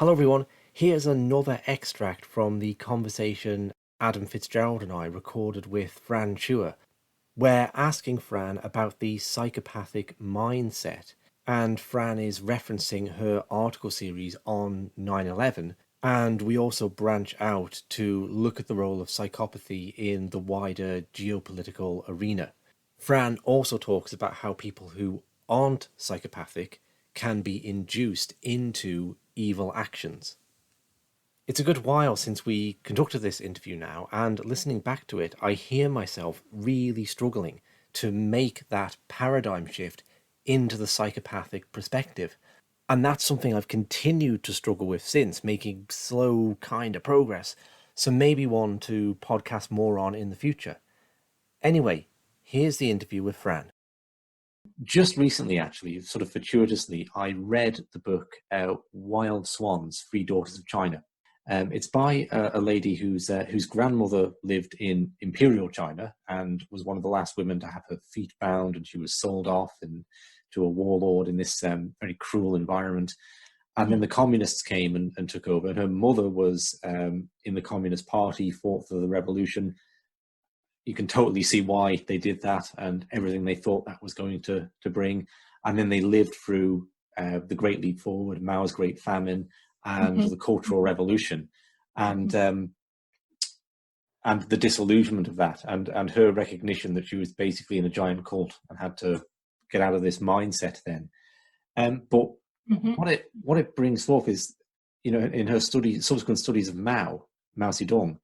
Hello everyone, here's another extract from the conversation Adam Fitzgerald and I recorded with Fran Shure. We're asking Fran about the psychopathic mindset, and Fran is referencing her article series on 9/11, and we also branch out to look at the role of psychopathy in the wider geopolitical arena. Fran also talks about how people who aren't psychopathic can be induced into evil actions. It's a good while since we conducted this interview now, and listening back to it, I hear myself really struggling to make that paradigm shift into the psychopathic perspective. And that's something I've continued to struggle with since, making slow kind of progress. So maybe one to podcast more on in the future. Anyway, here's the interview with Fran. Just recently, actually, sort of fortuitously, I read the book Wild Swans, Three Daughters of China. It's by a lady whose grandmother lived in Imperial China and was one of the last women to have her feet bound, and she was sold off to a warlord in this very cruel environment. And then the communists came and took over, and her mother was in the Communist Party, fought for the revolution. You can totally see why they did that and everything they thought that was going to bring. And then they lived through the Great Leap Forward, Mao's Great Famine, and the Cultural Revolution, and the disillusionment of that, and her recognition that she was basically in a giant cult and had to get out of this mindset then. But what it brings forth is, in her subsequent studies of Mao Zedong,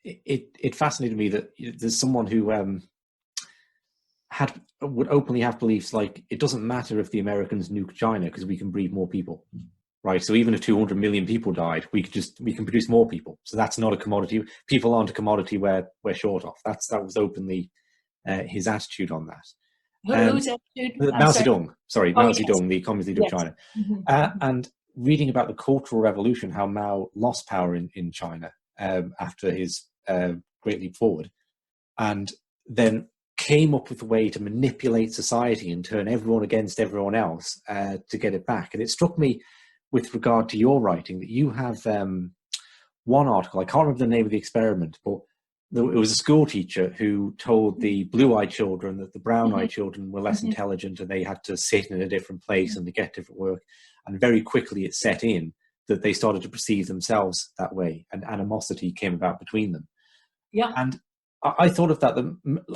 it fascinated me that there's someone who would openly have beliefs like, it doesn't matter if the Americans nuke China because we can breed more people, right? So even if 200 million people died, we can produce more people. So that's not a commodity. People aren't a commodity we're short of. That was openly his attitude on that. Whose attitude? Mao Zedong, the Communist leader of China. And reading about the Cultural Revolution, how Mao lost power in China after his Great Leap Forward, and then came up with a way to manipulate society and turn everyone against everyone else to get it back. And it struck me, with regard to your writing, that you have one article, I can't remember the name of the experiment, but it was a school teacher who told the blue-eyed children that the brown-eyed children were less intelligent and they had to sit in a different place and to get different work. And very quickly it set in that they started to perceive themselves that way, and animosity came about between them. Yeah. And I thought of that,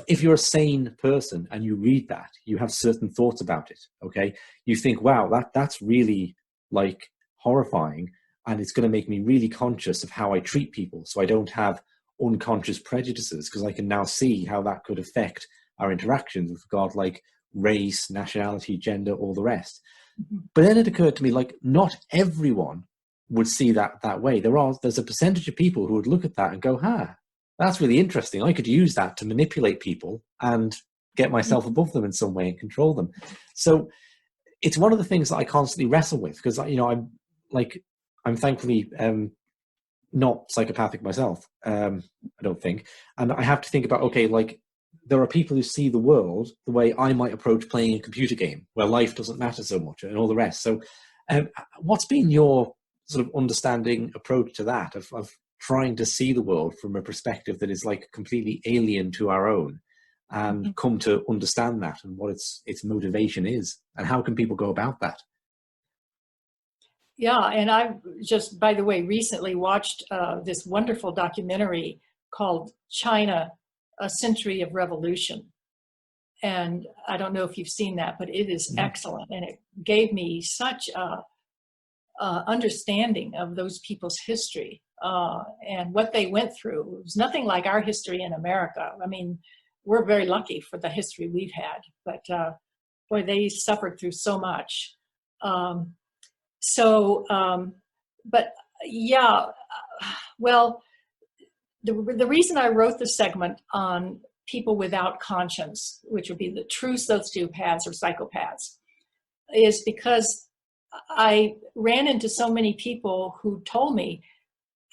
if you're a sane person and you read that, you have certain thoughts about it, okay? You think, wow, that's really like horrifying, and it's going to make me really conscious of how I treat people so I don't have unconscious prejudices, because I can now see how that could affect our interactions with regard like race, nationality, gender, all the rest. But then it occurred to me, like, not everyone would see that way. There's a percentage of people who would look at that and go, that's really interesting. I could use that to manipulate people and get myself above them in some way and control them. So it's one of the things that I constantly wrestle with, because I'm thankfully not psychopathic myself, I don't think, and I have to think about, okay, like, there are people who see the world the way I might approach playing a computer game, where life doesn't matter so much and all the rest. So what's been your sort of understanding approach to that, of trying to see the world from a perspective that is like completely alien to our own, and come to understand that and what its motivation is, and how can people go about that? Yeah, and I just, by the way, recently watched this wonderful documentary called China, A Century of Revolution. And I don't know if you've seen that, but it is excellent. And it gave me such a understanding of those people's history and what they went through. It was nothing like our history in America. I mean, we're very lucky for the history we've had, but boy, they suffered through so much. But yeah, well, the reason I wrote the segment on people without conscience, which would be the true sociopaths or psychopaths, is because I ran into so many people who told me,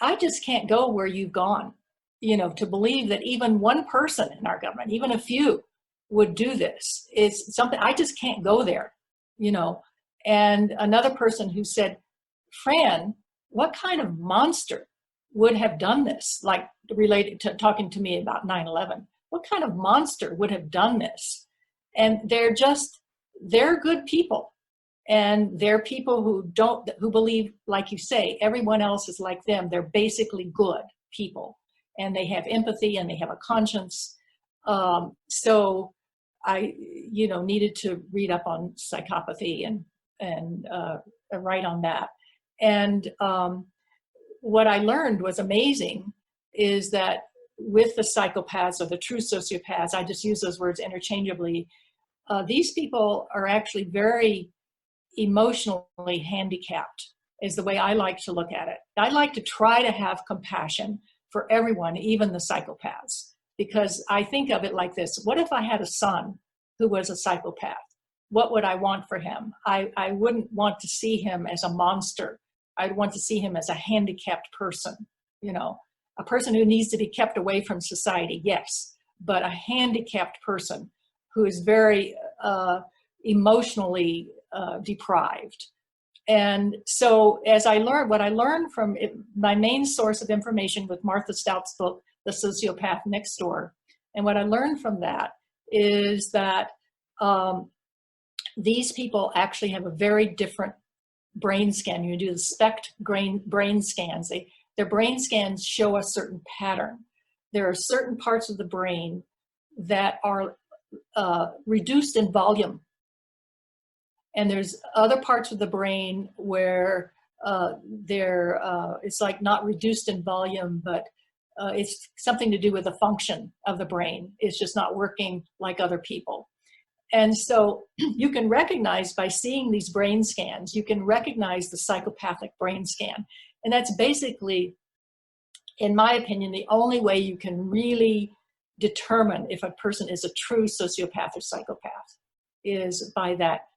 I just can't go where you've gone, to believe that even one person in our government, even a few, would do this. It's something, I just can't go there, And another person who said, Fran, what kind of monster would have done this? Like related to talking to me about 9/11. What kind of monster would have done this? And they're good people. And they're people who believe, like you say, everyone else is like them. They're basically good people. And they have empathy and they have a conscience. So I, needed to read up on psychopathy and write on that. And what I learned was amazing is that with the psychopaths or the true sociopaths, I just use those words interchangeably, these people are actually very emotionally handicapped, is the way I like to look at it. I like to try to have compassion for everyone, even the psychopaths, because I think of it like this. What if I had a son who was a psychopath? What would I want for him? I wouldn't want to see him as a monster. I'd want to see him as a handicapped person, a person who needs to be kept away from society, yes, but a handicapped person who is very emotionally deprived. And so as what I learned from it, my main source of information with Martha Stout's book, The Sociopath Next Door, and what I learned from that is that these people actually have a very different brain scan. You do the SPECT brain scans. Their brain scans show a certain pattern. There are certain parts of the brain that are reduced in volume. And there's other parts of the brain where it's like not reduced in volume, but it's something to do with the function of the brain. It's just not working like other people. And so you can recognize by seeing these brain scans, you can recognize the psychopathic brain scan. And that's basically, in my opinion, the only way you can really determine if a person is a true sociopath or psychopath is by that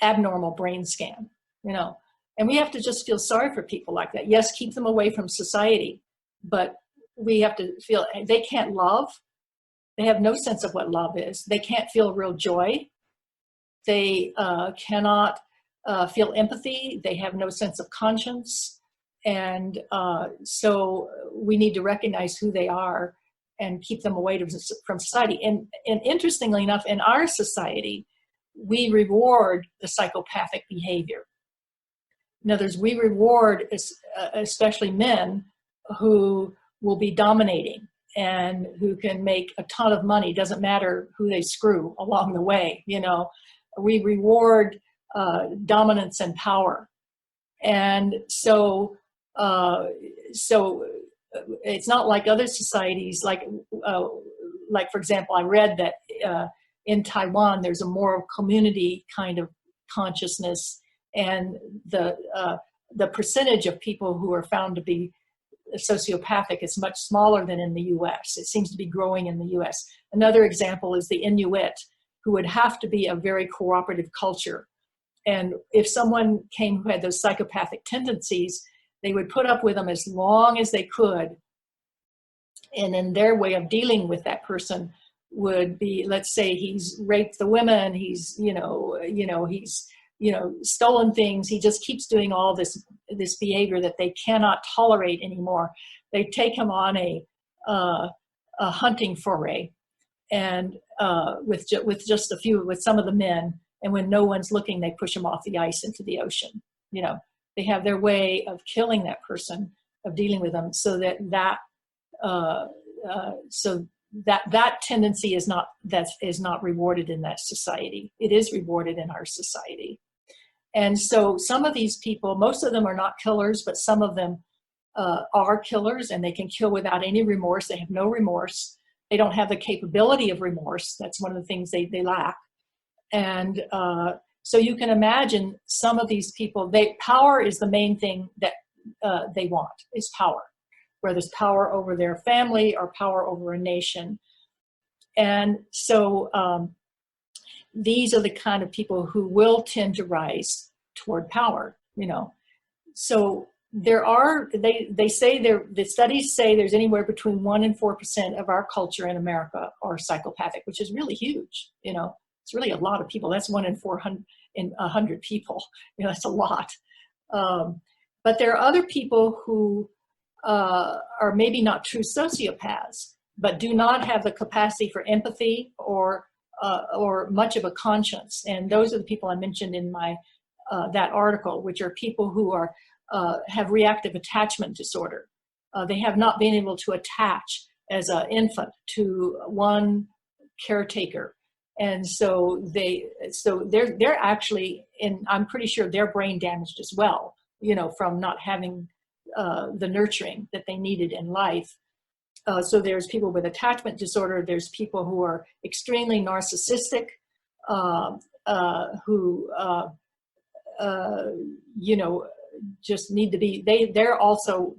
abnormal brain scan, and we have to just feel sorry for people like that. Yes, keep them away from society, but we have to feel they can't love. They have no sense of what love is. They can't feel real joy. They cannot feel empathy. They have no sense of conscience. And so we need to recognize who they are and keep them away from society. And interestingly enough, in our society, we reward the psychopathic behavior. In other words, we reward especially men who will be dominating and who can make a ton of money. Doesn't matter who they screw along the way. We reward dominance and power. And so it's not like other societies, like for example, I read that in Taiwan, there's a moral community kind of consciousness, and the percentage of people who are found to be sociopathic is much smaller than in the U.S. It seems to be growing in the U.S. Another example is the Inuit, who would have to be a very cooperative culture. And if someone came who had those psychopathic tendencies, they would put up with them as long as they could. And then their way of dealing with that person would be, let's say he's raped the women, he's stolen things. He just keeps doing all this behavior that they cannot tolerate anymore. They take him on a hunting foray, and with some of the men, and when no one's looking, they push him off the ice into the ocean. They have their way of killing that person, of dealing with them, so that tendency is not rewarded in that society. It is rewarded in our society. And so some of these people, most of them are not killers, but some of them are killers, and they can kill without any remorse. They have no remorse. They don't have the capability of remorse. That's one of the things they lack. And so you can imagine some of these people, power is the main thing that they want, is power, whether it's power over their family or power over a nation. And so these are the kind of people who will tend to rise toward power, So the studies say there's anywhere between 1% and 4% of our culture in America are psychopathic, which is really huge. It's really a lot of people. That's 1 in 400 in 100 people. That's a lot. But there are other people who are maybe not true sociopaths, but do not have the capacity for empathy or much of a conscience. And those are the people I mentioned in my that article, which are people who are have reactive attachment disorder. They have not been able to attach as an infant to one caretaker, and so they're actually I'm pretty sure they're brain damaged as well, from not having the nurturing that they needed in life. So there's people with attachment disorder. There's people who are extremely narcissistic, who just need to be. They're also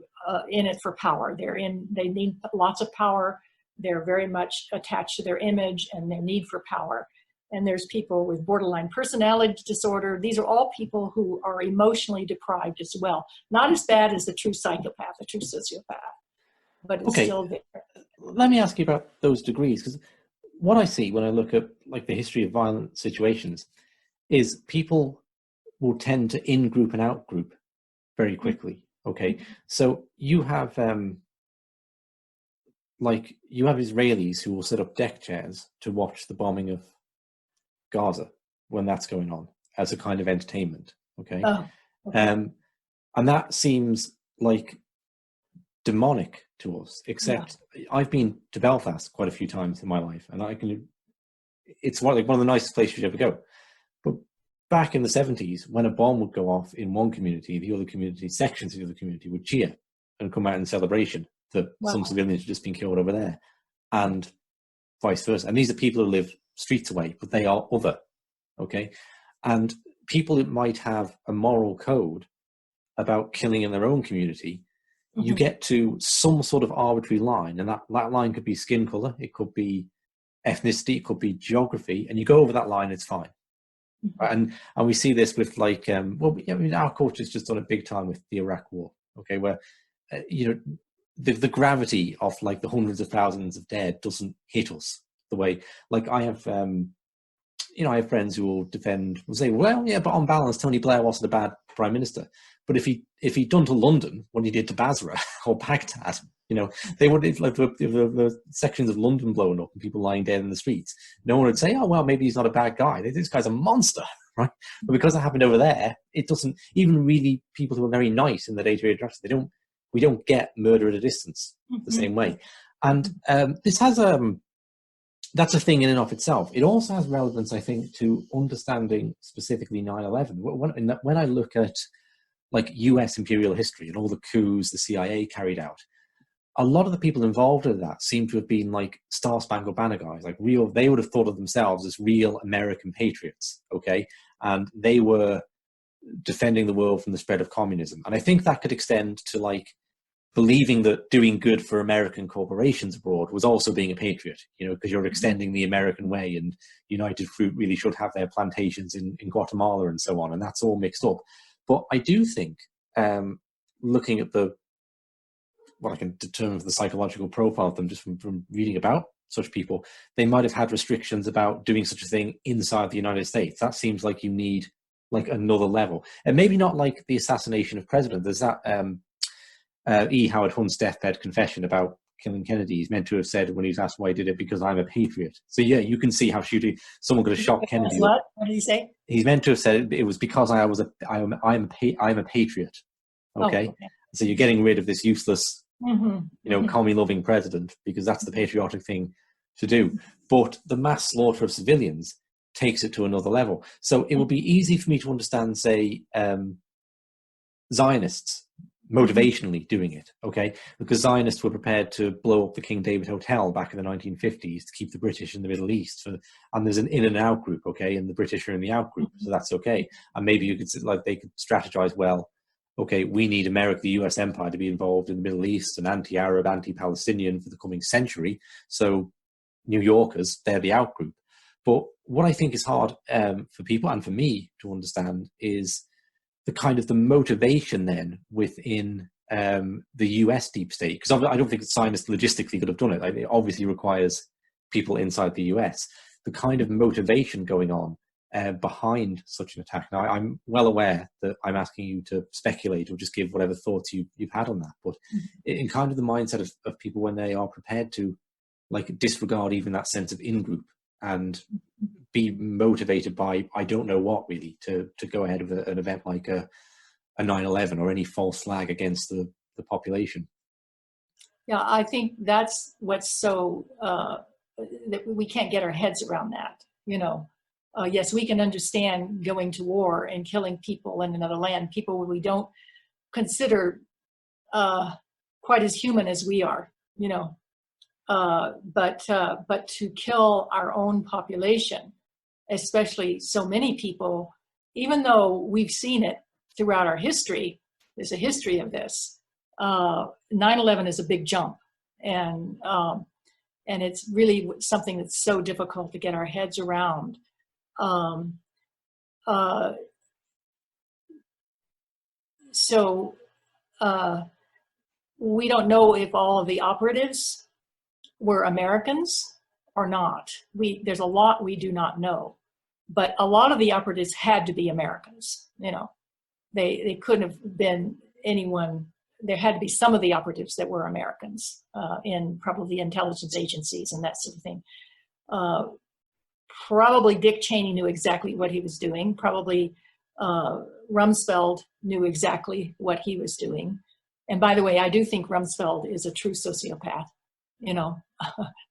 in it for power. They need lots of power. They're very much attached to their image and their need for power. And there's people with borderline personality disorder. These are all people who are emotionally deprived as well. Not as bad as the true psychopath, the true sociopath, but it's still there. Let me ask you about those degrees, because what I see when I look at like the history of violent situations is people will tend to in-group and out-group very quickly. Okay, so you have Israelis who will set up deck chairs to watch the bombing of Gaza when that's going on as a kind of entertainment. Okay, and that seems like demonic to us. Except I've been to Belfast quite a few times in my life, and it's one of the nicest places you'd ever go. But back in the 70s, when a bomb would go off in one community, the other community, sections of the other community would cheer and come out in celebration that some civilians had just been killed over there, and vice versa. And these are people who live streets away, but they are other, okay? And people that might have a moral code about killing in their own community, you get to some sort of arbitrary line, and that line could be skin color, it could be ethnicity, it could be geography, and you go over that line, it's fine. And we see this with our culture's just done it big time with the Iraq War, okay, where the gravity of like the hundreds of thousands of dead doesn't hit us the way, like I have friends who will say, well, yeah, but on balance, Tony Blair wasn't a bad prime minister. But if he'd done to London what he did to Basra or Baghdad, they would, if the sections of London blown up and people lying dead in the streets, no one would say, oh, well, maybe he's not a bad guy. This guy's a monster, right? But because it happened over there, it doesn't, even really people who are very nice in the day-to-day interaction, we don't get murder at a distance the same way. And this has that's a thing in and of itself. It also has relevance, I think, to understanding specifically 9/11. When I look at like US imperial history and all the coups the CIA carried out, a lot of the people involved in that seem to have been like Star Spangled Banner guys, like they would have thought of themselves as real American patriots, okay? And they were defending the world from the spread of communism. And I think that could extend to like believing that doing good for American corporations abroad was also being a patriot, because you're extending the American way, and United Fruit really should have their plantations in Guatemala and so on. And that's all mixed up. But I do think, looking at what I can determine of the psychological profile of them just from reading about such people, they might have had restrictions about doing such a thing inside the United States. That seems like you need like another level. And maybe not like the assassination of president. There's that E. Howard Hunt's deathbed confession about killing Kennedy. He's meant to have said when he was asked why he did it, because I'm a patriot. So yeah, you can see how someone could have shot Kennedy. What did he say? He's meant to have said it was because I'm a patriot. Okay? Okay. So you're getting rid of this useless, commie-loving president, because that's the patriotic thing to do. But the mass slaughter of civilians takes it to another level. So it would be easy for me to understand, say, Zionists motivationally doing it, okay? Because Zionists were prepared to blow up the King David Hotel back in the 1950s to keep the British in the Middle East. And there's an in and out group, okay? And the British are in the out group, so that's okay. And maybe they could strategize, well, okay, we need America, the US empire, to be involved in the Middle East and anti-Arab, anti-Palestinian for the coming century. So New Yorkers, they're the out group. But what I think is hard for people and for me to understand is the kind of the motivation then within the US deep state. Because I don't think Zionists logistically could have done it. It obviously requires people inside the US. The kind of motivation going on behind such an attack. Now, I'm well aware that I'm asking you to speculate or just give whatever thoughts you've had on that, but in kind of the mindset of people when they are prepared to like disregard even that sense of in-group and be motivated by I don't know what really to go ahead of an event like a 9/11 or any false flag against the population. Yeah, I think that's what's so that we can't get our heads around that. Yes, we can understand going to war and killing people in another land, people we don't consider quite as human as we are. But to kill our own population, especially so many people, even though we've seen it throughout our history, there's a history of this. 9/11 is a big jump, and it's really something that's so difficult to get our heads around. So we don't know if all of the operatives were Americans or not. There's a lot we do not know, but a lot of the operatives had to be Americans. They couldn't have been anyone. There had to be some of the operatives that were Americans in probably intelligence agencies and that sort of thing. Probably Dick Cheney knew exactly what he was doing. Probably Rumsfeld knew exactly what he was doing. And by the way, I do think Rumsfeld is a true sociopath.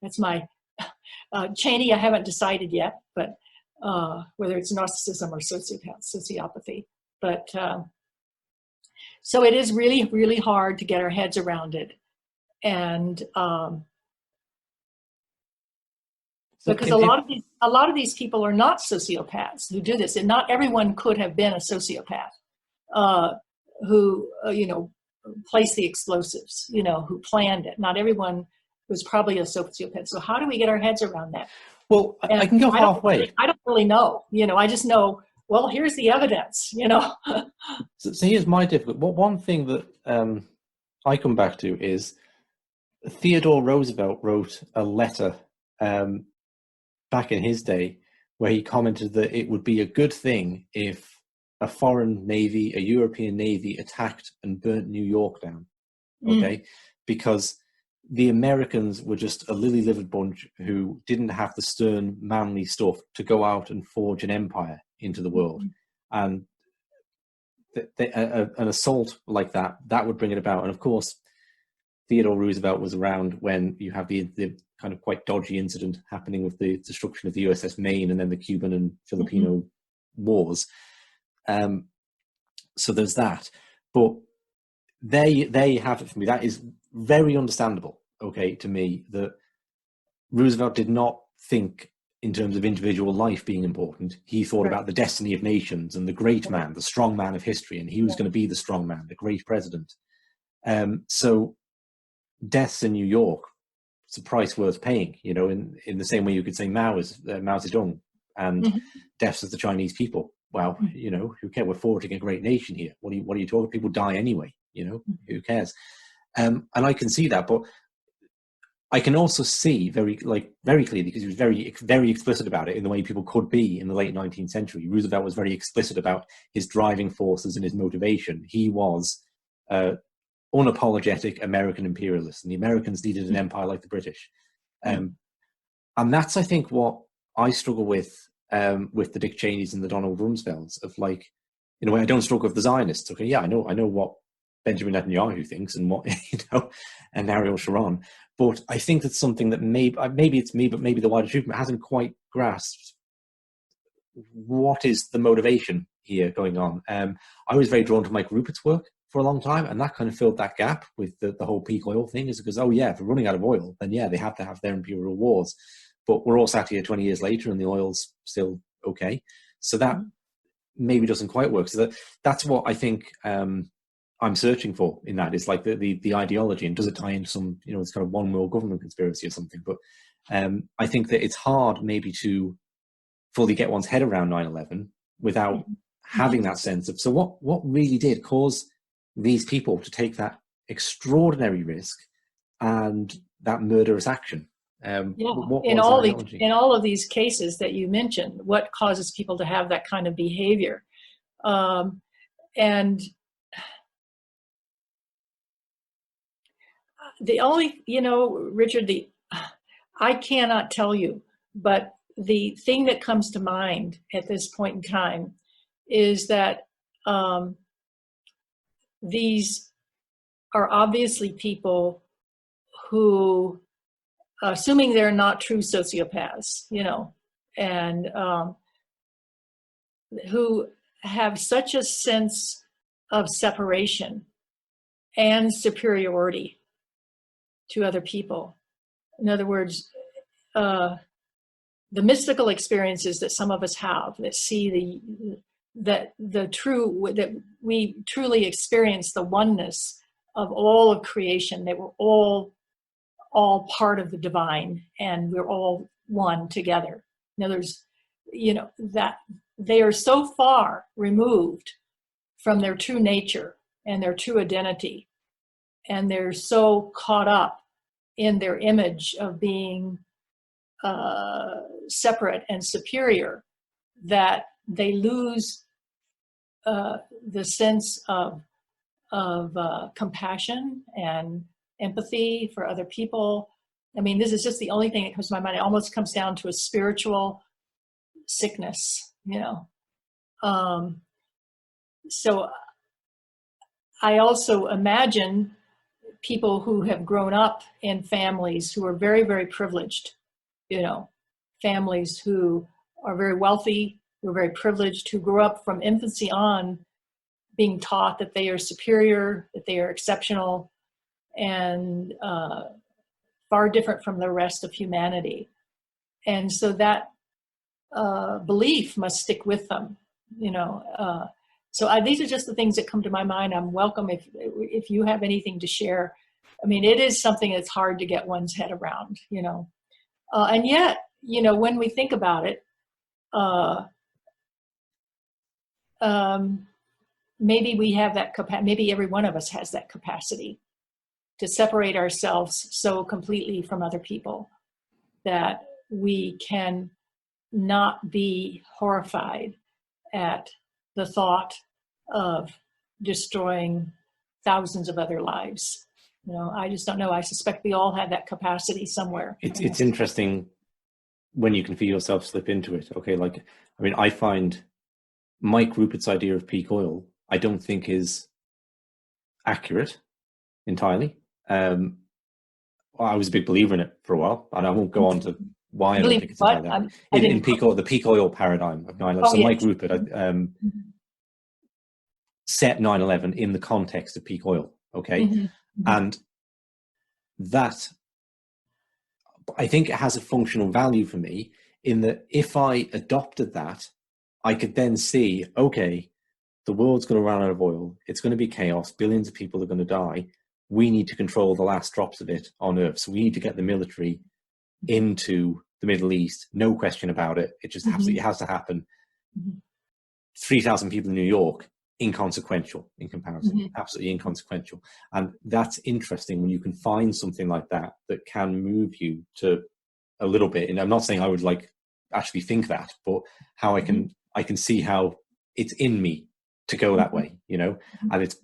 That's my Cheney. I haven't decided yet, but whether it's narcissism or sociopathy. But so it is really, really hard to get our heads around it, and because a lot of these people are not sociopaths who do this, and not everyone could have been a sociopath who placed the explosives, who planned it. Not everyone was probably a sociopath. So how do we get our heads around that? Well, I can go halfway. I don't really know. I just know, well, here's the evidence, So here's my difficulty. One thing that I come back to is Theodore Roosevelt wrote a letter back in his day where he commented that it would be a good thing if a foreign navy, a European navy, attacked and burnt New York down, okay? Because the Americans were just a lily-livered bunch who didn't have the stern, manly stuff to go out and forge an empire into the world. And an assault like that would bring it about. And of course, Theodore Roosevelt was around when you have the kind of quite dodgy incident happening with the destruction of the USS Maine and then the Cuban and Filipino wars. So there's that. But there you have it for me. That is very understandable, okay, to me, that Roosevelt did not think in terms of individual life being important. He thought about the destiny of nations and the great man, the strong man of history, and he was going to be the strong man, the great president. So deaths in New York, it's a price worth paying, in the same way you could say Mao Zedong and deaths of the Chinese people. Well, who cares? We're forging a great nation here. What are you talking? People die anyway, who cares? And I can see that, but I can also see very clearly, because he was very, very explicit about it in the way people could be in the late 19th century. Roosevelt was very explicit about his driving forces and his motivation. He was unapologetic American imperialist, and the Americans needed an empire like the British. And that's, I think, what I struggle with the Dick Cheneys and the Donald Rumsfelds of, like, in a way, I don't struggle with the Zionists. Okay, yeah, I know what Benjamin Netanyahu thinks and what, and Ariel Sharon. But I think that's something that maybe it's me, but maybe the wider movement hasn't quite grasped what is the motivation here going on. I was very drawn to Mike Rupert's work for a long time, and that kind of filled that gap with the whole peak oil thing, is because, oh yeah, if we're running out of oil, then yeah, they have to have their imperial wars. But we're all sat here 20 years later and the oil's still okay. So that maybe doesn't quite work. So that's what I think I'm searching for in that. It's like the ideology, and does it tie into some, it's kind of one world government conspiracy or something. But I think that it's hard maybe to fully get one's head around 9/11 without having that sense of, so what really did cause these people to take that extraordinary risk and that murderous action? Yeah, What was the analogy? in all of these cases that you mentioned, what causes people to have that kind of behavior? And the only, Richard, I cannot tell you, but the thing that comes to mind at this point in time is that these are obviously people who, assuming they're not true sociopaths, and who have such a sense of separation and superiority to other people. In other words, the mystical experiences that some of us have that see that we truly experience the oneness of all of creation, that we're all part of the divine and we're all one together. In other words, that they are so far removed from their true nature and their true identity, and they're so caught up in their image of being separate and superior that they lose the sense of compassion and empathy for other people. I mean, this is just the only thing that comes to my mind. It almost comes down to a spiritual sickness, So I also imagine people who have grown up in families who are very, very privileged, families who are very wealthy, who are very privileged, who grew up from infancy on being taught that they are superior, that they are exceptional, and far different from the rest of humanity. And so that belief must stick with them, So these are just the things that come to my mind. I'm welcome if you have anything to share. I mean, it is something that's hard to get one's head around, and yet, when we think about it, maybe we have that capacity. Maybe every one of us has that capacity to separate ourselves so completely from other people that we can not be horrified at the thought of destroying thousands of other lives. I just don't know. I suspect we all have that capacity somewhere. It's interesting when you can feel yourself slip into it. Okay, I find Mike Rupert's idea of peak oil, I don't think is accurate entirely. I was a big believer in it for a while, and I won't go on to why I don't think it's like that. In the peak oil paradigm of 9/11. So yes. Mike Rupert set 9/11 in the context of peak oil, okay? Mm-hmm. And that, I think it has a functional value for me in that if I adopted that, I could then see, okay, the world's going to run out of oil. It's going to be chaos. Billions of people are going to die. We need to control the last drops of it on Earth. So we need to get the military into the Middle East. No question about it. It just absolutely has to happen. 3,000 people in New York, inconsequential in comparison, absolutely inconsequential. And that's interesting when you can find something like that that can move you to a little bit. And I'm not saying I would actually think that, but how I can see how it's in me to go that way, and it's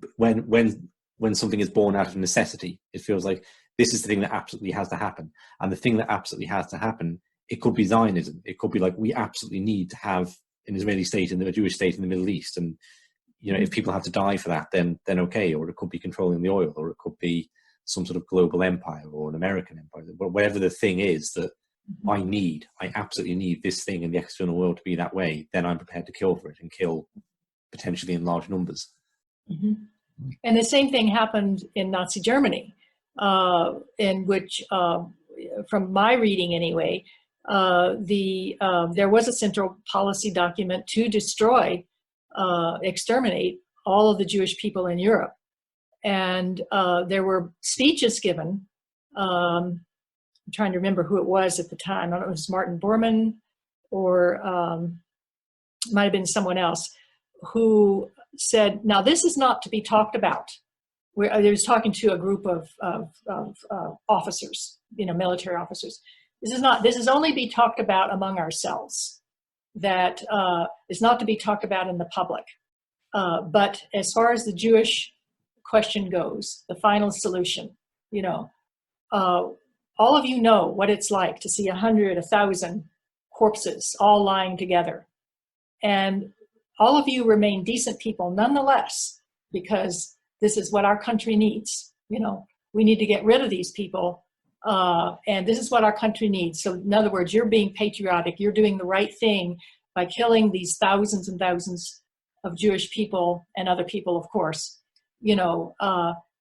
when something is born out of necessity, it feels like this is the thing that absolutely has to happen. And the thing that absolutely has to happen, it could be Zionism. It could be we absolutely need to have an Israeli state and a Jewish state in the Middle East. And, if people have to die for that, then okay. Or it could be controlling the oil, or it could be some sort of global empire or an American empire. Whatever the thing is that I absolutely need this thing in the external world to be that way, then I'm prepared to kill for it and kill potentially in large numbers. And the same thing happened in Nazi Germany, in which, from my reading anyway, there was a central policy document to exterminate all of the Jewish people in Europe. And there were speeches given. I'm trying to remember who it was at the time. I don't know if it was Martin Bormann or might have been someone else who said, now this is not to be talked about. He was talking to a group of officers, military officers. This is only be talked about among ourselves. That is not to be talked about in the public. But as far as the Jewish question goes, the final solution, all of you know what it's like to see 100, 1,000 corpses all lying together. And all of you remain decent people nonetheless, because this is what our country needs. We need to get rid of these people. And this is what our country needs. So in other words, you're being patriotic. You're doing the right thing by killing these thousands and thousands of Jewish people and other people, of course.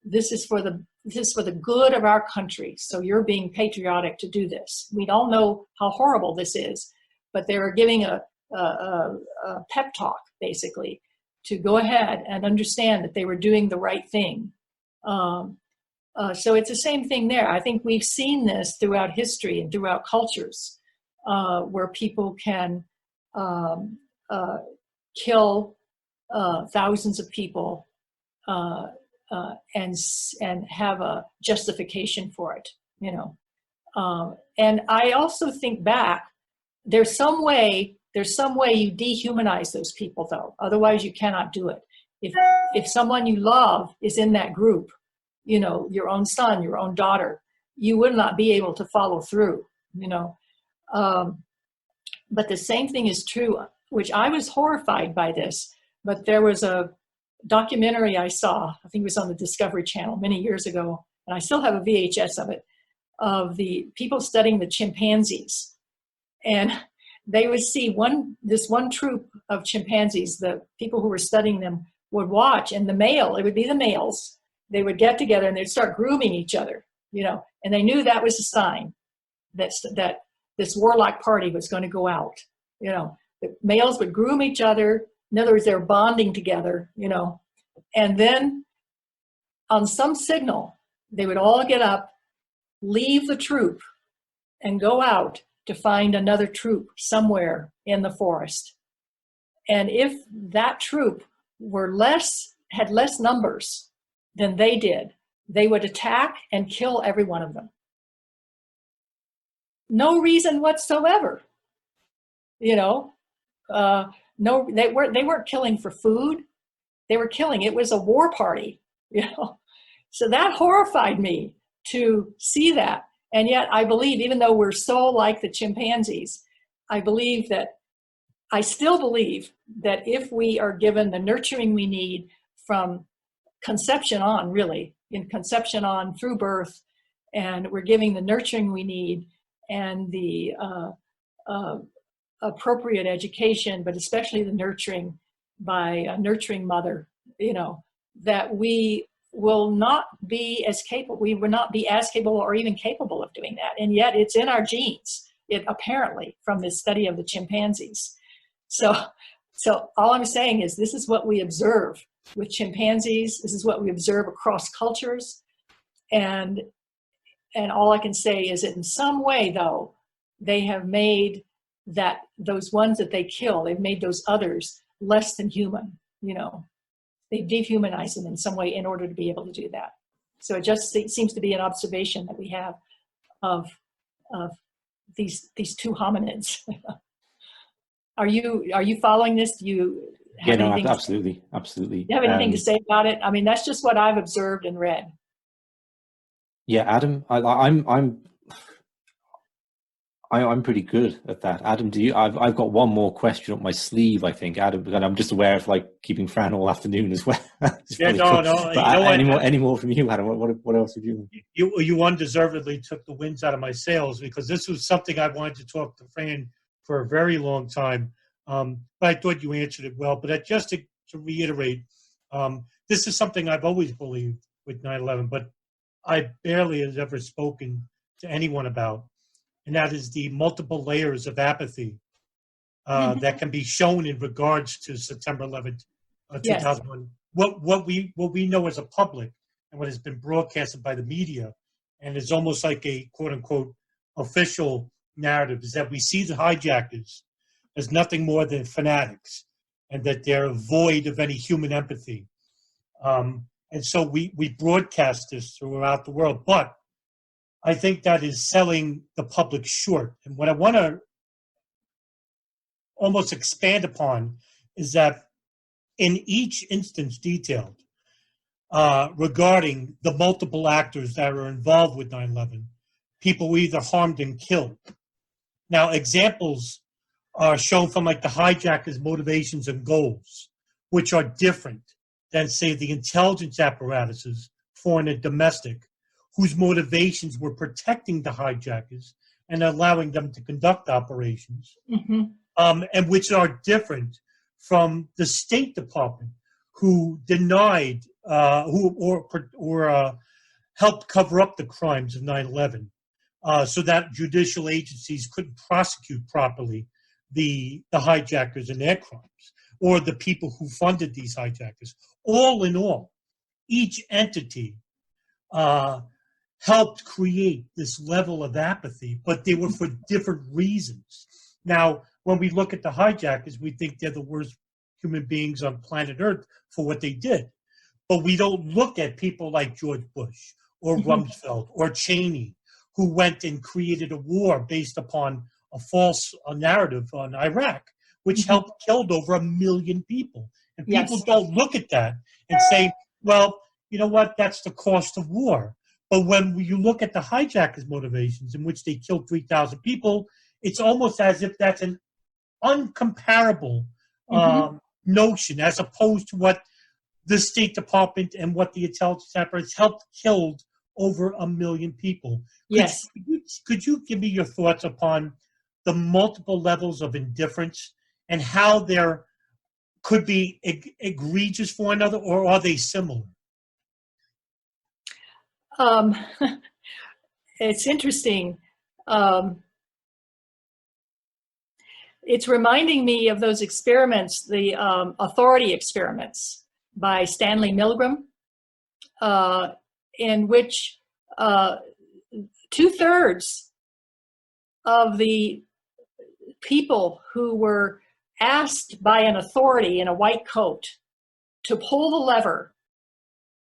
This is for the good of our country. So you're being patriotic to do this. We all know how horrible this is, but they were giving a pep talk, basically, to go ahead and understand that they were doing the right thing. So it's the same thing there. I think we've seen this throughout history and throughout cultures, where people can kill thousands of people and have a justification for it. And I also think back. There's some way you dehumanize those people, though. Otherwise, you cannot do it. If someone you love is in that group, your own son, your own daughter, you would not be able to follow through. But the same thing is true, which I was horrified by this. But there was a documentary I saw, I think it was on the Discovery Channel many years ago, and I still have a VHS of it, of the people studying the chimpanzees. And they would see this one troop of chimpanzees, the people who were studying them would watch, and it would be the males, they would get together and they'd start grooming each other, and they knew that was a sign that this warlike party was going to go out. The males would groom each other. In other words, they're bonding together, and then on some signal, they would all get up, leave the troop, and go out to find another troop somewhere in the forest. And if that troop had less numbers than they did, they would attack and kill every one of them. No reason whatsoever. No, they weren't killing for food. They were killing. It was a war party. So that horrified me to see that. And yet I believe, even though we're so like the chimpanzees, I still believe that if we are given the nurturing we need from conception on, really, in conception on through birth, and we're giving the nurturing we need and the appropriate education, but especially the nurturing by a nurturing mother, that we will not be as capable, we will not be as capable or even capable of doing that. And yet it's in our genes, apparently, from this study of the chimpanzees. So all I'm saying is this is what we observe with chimpanzees. This is what we observe across cultures. And all I can say is that in some way, though, they have made those ones that they kill, they've made those others less than human, They dehumanize them in some way in order to be able to do that. So it just seems to be an observation that we have of these two hominids. Are you following this? Do you have anything? Absolutely. Do you have anything to say about it? I mean, that's just what I've observed and read. Yeah, Adam, I'm pretty good at that. Adam, do you? I've got one more question up my sleeve, I think, Adam, and I'm just aware of keeping Fran all afternoon as well. Yeah, no. But any more from you, Adam? What else would you? You undeservedly took the winds out of my sails, because this was something I wanted to talk to Fran for a very long time. But I thought you answered it well. But just to reiterate, this is something I've always believed with 9/11, but I barely have ever spoken to anyone about. And that is the multiple layers of apathy that can be shown in regards to September 11th, 2001. Yes. What we know as a public and what has been broadcasted by the media, and is almost like a quote unquote official narrative, is that we see the hijackers as nothing more than fanatics, and that they're void of any human empathy. And so we broadcast this throughout the world. But I think that is selling the public short. And what I want to almost expand upon is that in each instance detailed regarding the multiple actors that are involved with 9/11, people were either harmed and killed. Now, examples are shown from like the hijackers' motivations and goals, which are different than, say, the intelligence apparatuses, foreign and domestic, whose motivations were protecting the hijackers and allowing them to conduct operations, and which are different from the State Department, who denied, or helped cover up the crimes of 9/11, so that judicial agencies couldn't prosecute properly the hijackers and their crimes, or the people who funded these hijackers. All in all, each entity helped create this level of apathy, but they were for different reasons. Now, when we look at the hijackers, we think they're the worst human beings on planet Earth for what they did. But we don't look at people like George Bush or Rumsfeld or Cheney, who went and created a war based upon a false narrative on Iraq, which helped killed over 1 million people. And people don't look at that and say, well, you know what, that's the cost of war. But when you look at the hijackers' motivations, in which they killed 3,000 people, it's almost as if that's an uncomparable notion, as opposed to what the State Department and what the intelligence apparatus helped killed over 1 million people. Yes. Could you give me your thoughts upon the multiple levels of indifference and how they're could be egregious for another, or are they similar? It's interesting. It's reminding me of those experiments, the authority experiments by Stanley Milgram, in which 2/3 of the people who were asked by an authority in a white coat to pull the lever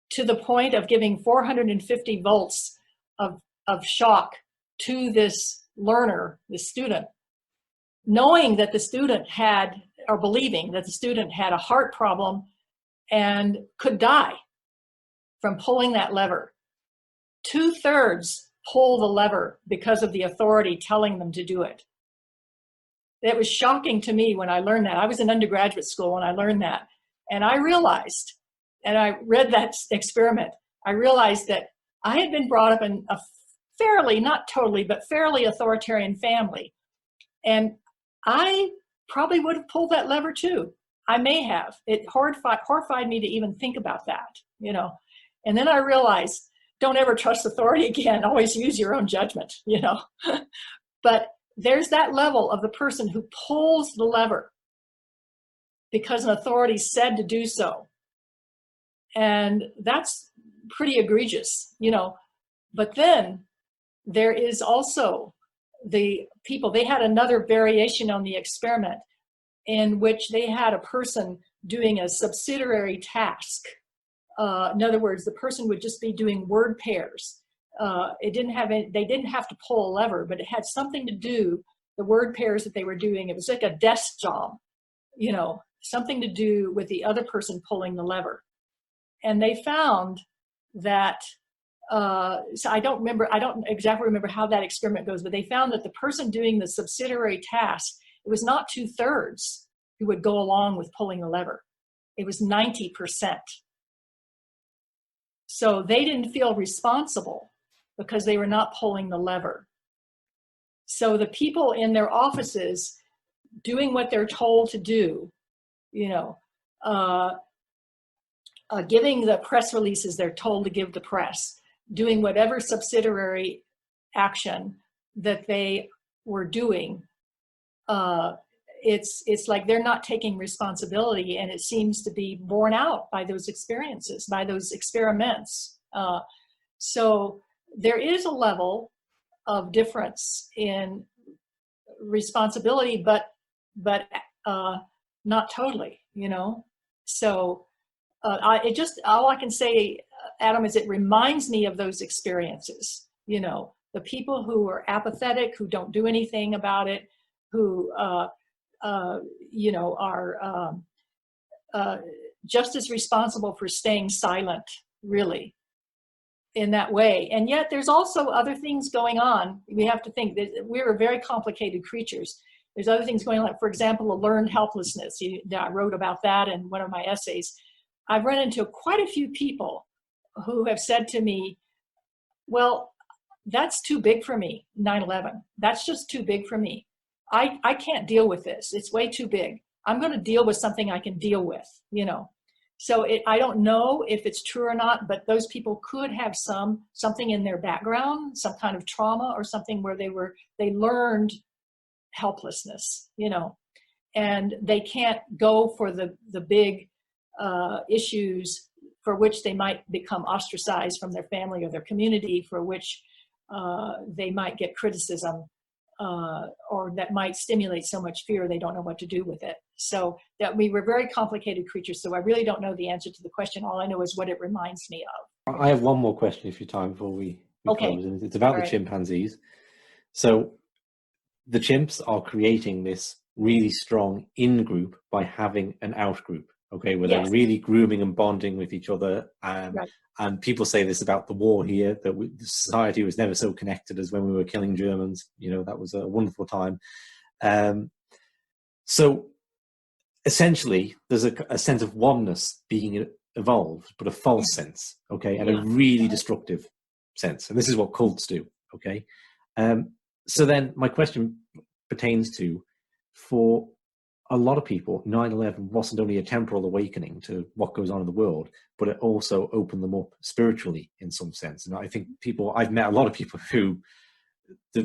to the point of giving 450 volts of shock to this learner, this student, knowing that the student had, or believing that the student had a heart problem and could die from pulling that lever. 2/3 pull the lever because of the authority telling them to do it. It was shocking to me when I learned that. I was in undergraduate school when I learned that. And I realized, and I read that experiment, I realized that I had been brought up in a fairly, not totally, but fairly authoritarian family. And I probably would have pulled that lever too. I may have. It horrified me to even think about that, you know. And then I realized, don't ever trust authority again. Always use your own judgment, you know. But there's that level of the person who pulls the lever because an authority said to do so. And that's pretty egregious, you know. But then there is also the people, they had another variation on the experiment in which they had a person doing a subsidiary task. In other words, the person would just be doing word pairs. They didn't have to pull a lever, but it had something to do, the word pairs that they were doing, it was like a desk job, you know, something to do with the other person pulling the lever. And they found that, so I don't exactly remember how that experiment goes, but they found that the person doing the subsidiary task, it was not 2/3 who would go along with pulling the lever. It was 90%. So they didn't feel responsible because they were not pulling the lever. So the people in their offices doing what they're told to do, you know, giving the press releases they're told to give the press, doing whatever subsidiary action that they were doing, it's like they're not taking responsibility, and it seems to be borne out by those experiences, by those experiments. So there is a level of difference in responsibility, but not totally, you know. So all I can say, Adam, is it reminds me of those experiences, you know, The people who are apathetic, who don't do anything about it, who are just as responsible for staying silent, really, in that way. And yet there's also other things going on. We have to think that we're very complicated creatures. There's other things going on, like, for example, a learned helplessness. I wrote about that in one of my essays. I've run into quite a few people who have said to me, well, that's too big for me, 9/11. That's just too big for me. I can't deal with this. It's way too big. I'm going to deal with something I can deal with, So I don't know if it's true or not, but those people could have something in their background, some kind of trauma or something where they learned helplessness, and they can't go for the big issues for which they might become ostracized from their family or their community, for which they might get criticism, or that might stimulate so much fear they don't know what to do with it. So that we were very complicated creatures. So I really don't know the answer to the question. All I know is what it reminds me of. I have one more question if you have time before we Okay. close. And it's about the chimpanzees. So the chimps are creating this really strong in-group by having an out-group, okay, where they're really grooming and bonding with each other. And people say this about the war here, that the society was never so connected as when we were killing Germans. That was a wonderful time. So essentially, there's a sense of oneness being evolved, but a false sense, okay, and a really destructive sense. And this is what cults do, okay? So then my question pertains to, for a lot of people, 9/11 wasn't only a temporal awakening to what goes on in the world, but it also opened them up spiritually in some sense. And I think I've met a lot of people who,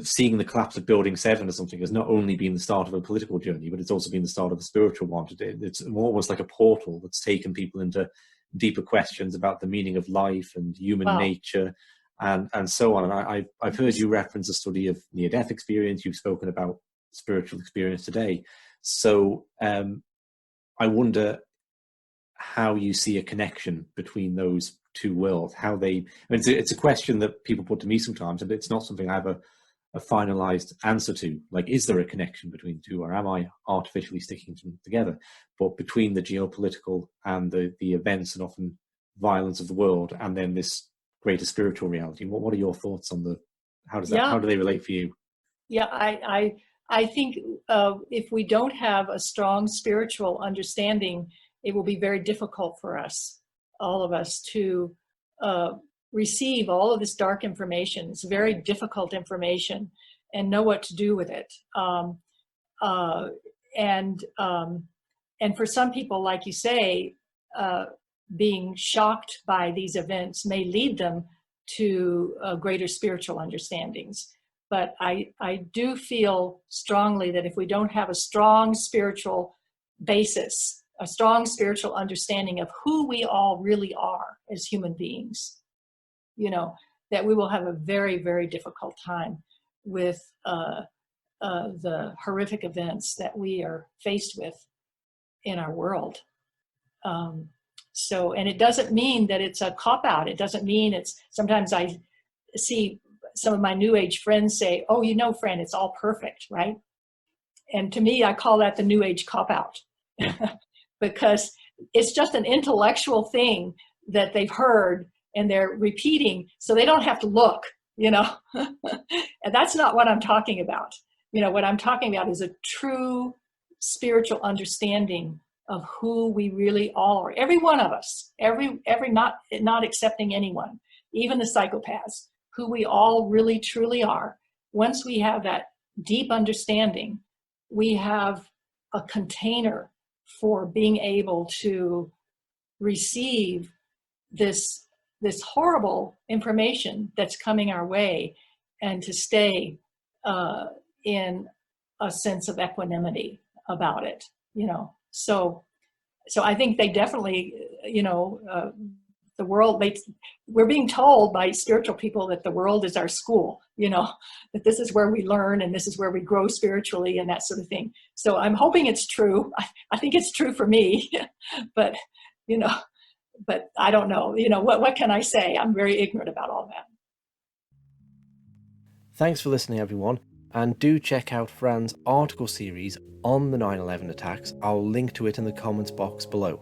seeing the collapse of Building 7 or something has not only been the start of a political journey, but it's also been the start of a spiritual one. It's almost like a portal that's taken people into deeper questions about the meaning of life and human nature and so on. And I've heard you reference a study of near-death experience. You've spoken about spiritual experience today. So I wonder how you see a connection between those two worlds, it's a question that people put to me sometimes, but it's not something I have a finalized answer to. Like, is there a connection between the two, or am I artificially sticking them together? But between the geopolitical and the events and often violence of the world, and then this greater spiritual reality, what are your thoughts on how do they relate for you? Yeah, I think if we don't have a strong spiritual understanding, it will be very difficult for us, all of us, to receive all of this dark information. It's very difficult information, and know what to do with it. And for some people, like you say, being shocked by these events may lead them to greater spiritual understandings. But I do feel strongly that if we don't have a strong spiritual basis, a strong spiritual understanding of who we all really are as human beings, that we will have a very, very difficult time with the horrific events that we are faced with in our world. And it doesn't mean that it's a cop-out. It doesn't mean sometimes I see some of my New Age friends say, oh, Fran, it's all perfect, right? And to me, I call that the New Age cop-out. Because it's just an intellectual thing that they've heard and they're repeating, so they don't have to look, And that's not what I'm talking about. What I'm talking about is a true spiritual understanding of who we really all are. Every one of us, every not accepting anyone, even the psychopaths, who we all really truly are. Once we have that deep understanding, we have a container for being able to receive this horrible information that's coming our way, and to stay in a sense of equanimity about it, So I think they definitely, the world, we're being told by spiritual people that the world is our school, that this is where we learn and this is where we grow spiritually and that sort of thing. So I'm hoping it's true. I think it's true for me, but I don't know, what can I say? I'm very ignorant about all that. Thanks for listening, everyone, and do check out Fran's article series on the 9/11 attacks. I'll link to it in the comments box below.